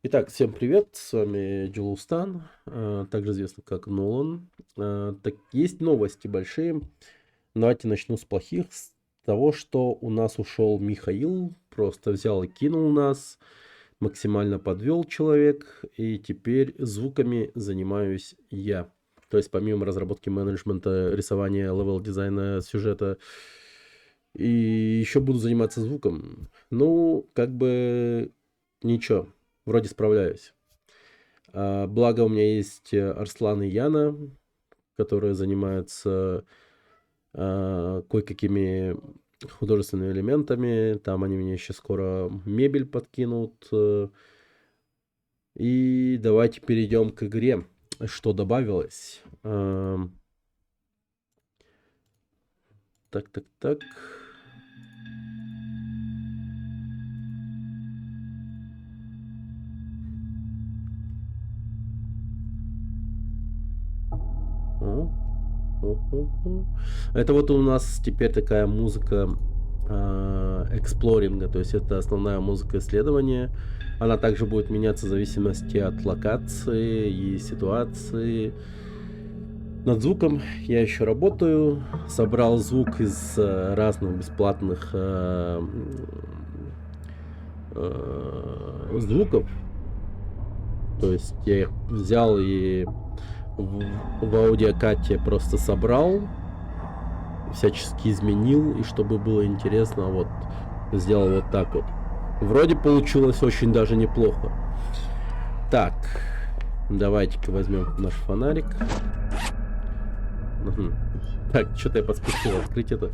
Итак, всем привет, с вами Джилустан, также известный как Нолан. Так, есть новости большие. Давайте начну с плохих, с того, что у нас ушел Михаил, просто взял и кинул нас, максимально подвел человек, и теперь звуками занимаюсь я. То есть помимо разработки менеджмента, рисования, левел-дизайна, сюжета, и еще буду заниматься звуком. Ну, как бы ничего, вроде справляюсь. Благо у меня есть Арслан и Яна, которые занимаются кое-какими художественными элементами. Там они мне еще скоро мебель подкинут. И давайте перейдем к игре. Что добавилось? Так. Это вот у нас теперь такая музыка эксплоринга, то есть это основная музыка исследования. Она также будет меняться в зависимости от локации и ситуации. Над звуком я еще работаю. Собрал звук из разных бесплатных звуков. То есть я их взял и в аудиокате просто собрал, всячески изменил, и чтобы было интересно, вот сделал вот так вот. Вроде получилось очень даже неплохо. Так, давайте-ка возьмем наш фонарик. Так, что-то я поспешил открыть это.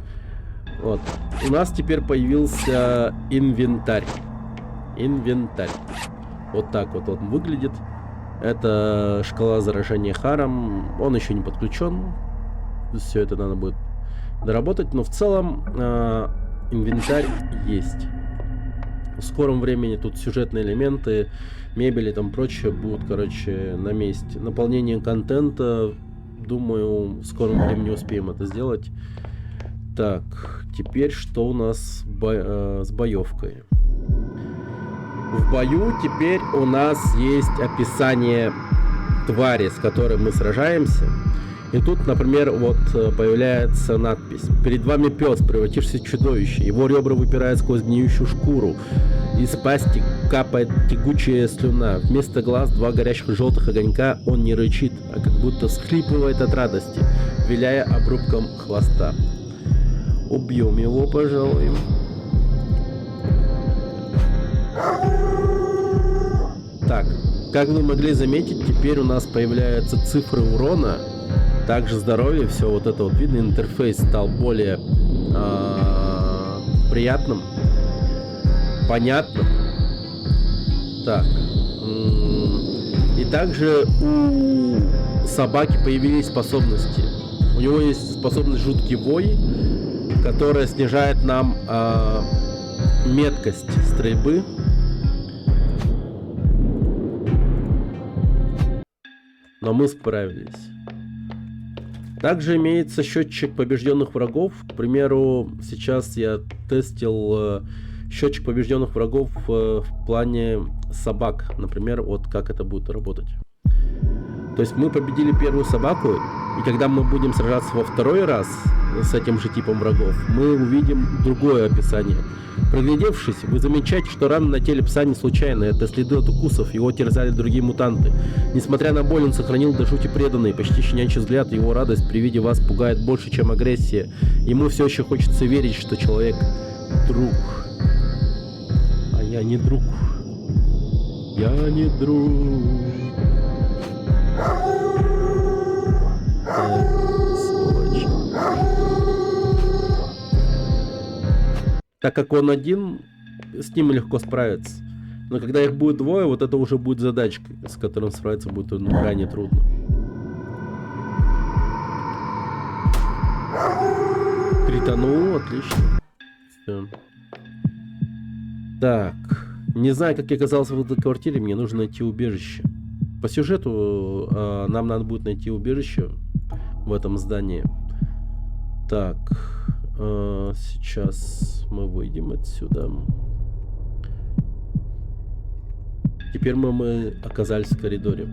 Вот. У нас теперь появился инвентарь. Вот так вот он выглядит. Это шкала заражения харом. Он еще не подключен. Все это надо будет доработать. Но в целом инвентарь есть. В скором времени тут сюжетные элементы, мебель и там прочее будут, короче, на месте. Наполнение контента, думаю, в скором времени успеем это сделать. Так, теперь что у нас с боевкой? В бою теперь у нас есть описание твари, с которой мы сражаемся. И тут, например, вот появляется надпись: «Перед вами пес, превратившийся в чудовище. Его ребра выпирают сквозь гниющую шкуру. Из пасти капает тягучая слюна. Вместо глаз два горящих желтых огонька. Он не рычит, а как будто всхлипывает от радости, виляя обрубком хвоста». Убьем его, пожалуй. Так, как вы могли заметить, теперь у нас появляются цифры урона, также здоровье, все вот это вот видно, интерфейс стал более приятным, понятным. Так, и также у собаки появились способности. У него есть способность жуткий вой, которая снижает нам меткость стрельбы. Но мы справились. Также имеется счетчик побежденных врагов. К примеру, сейчас я тестил счетчик побежденных врагов в плане собак. Например, вот как это будет работать. То есть мы победили первую собаку, и когда мы будем сражаться во второй раз с этим же типом врагов, мы увидим другое описание. Проглядевшись, вы замечаете, что раны на теле пса не случайны. Это следы от укусов, его терзали другие мутанты. Несмотря на боль, он сохранил до жути преданный, почти щенячий взгляд. Его радость при виде вас пугает больше, чем агрессия. Ему все еще хочется верить, что человек друг. А я не друг. Я не друг. Сволочь. Так как он один, с ним легко справиться. Но когда их будет двое, вот это уже будет задачкой, с которой справиться будет крайне трудно. Кританул, отлично. Все. Так, не знаю, как я оказался в этой квартире, мне нужно найти убежище. По сюжету нам надо будет найти убежище в этом здании. Так, сейчас мы выйдем отсюда. Теперь мы оказались в коридоре.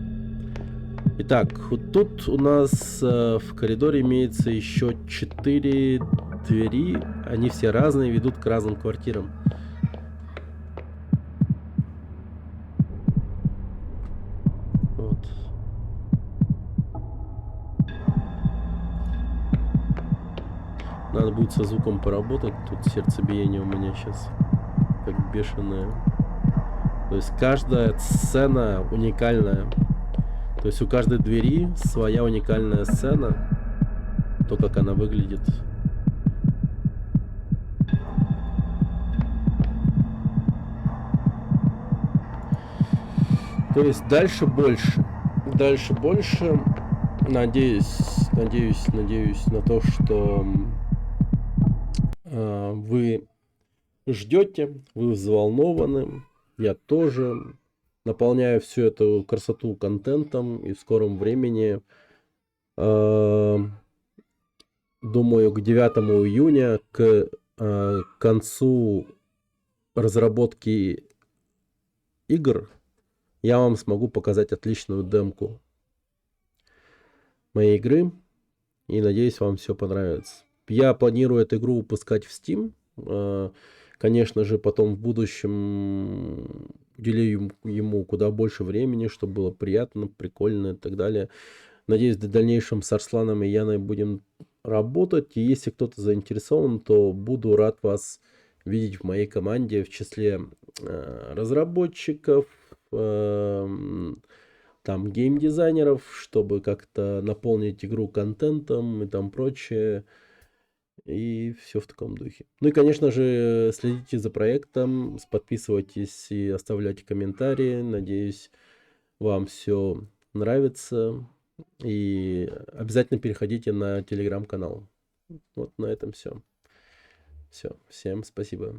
Итак, вот тут у нас в коридоре имеется еще 4 двери. Они все разные, ведут к разным квартирам. Вот. Надо будет со звуком поработать. Тут сердцебиение у меня сейчас как бешеное. То есть каждая сцена уникальная. То есть у каждой двери своя уникальная сцена. То, как она выглядит. То есть дальше больше. Дальше больше. Надеюсь на то, что вы ждете, вы взволнованы. Я тоже. Наполняю всю эту красоту контентом, и в скором времени, думаю, к 9 июня, к концу разработки игр, я вам смогу показать отличную демку моей игры, и надеюсь, вам все понравится. Я планирую эту игру выпускать в Steam. Конечно же, потом в будущем уделю ему куда больше времени, чтобы было приятно, прикольно и так далее. Надеюсь, в дальнейшем с Арсланом и Яной будем работать. И если кто-то заинтересован, то буду рад вас видеть в моей команде в числе разработчиков, там геймдизайнеров, чтобы как-то наполнить игру контентом и там прочее. И все в таком духе. Ну и, конечно же, следите за проектом, подписывайтесь и оставляйте комментарии. Надеюсь, вам все нравится. И обязательно переходите на телеграм-канал. Вот на этом все. Все. Всем спасибо.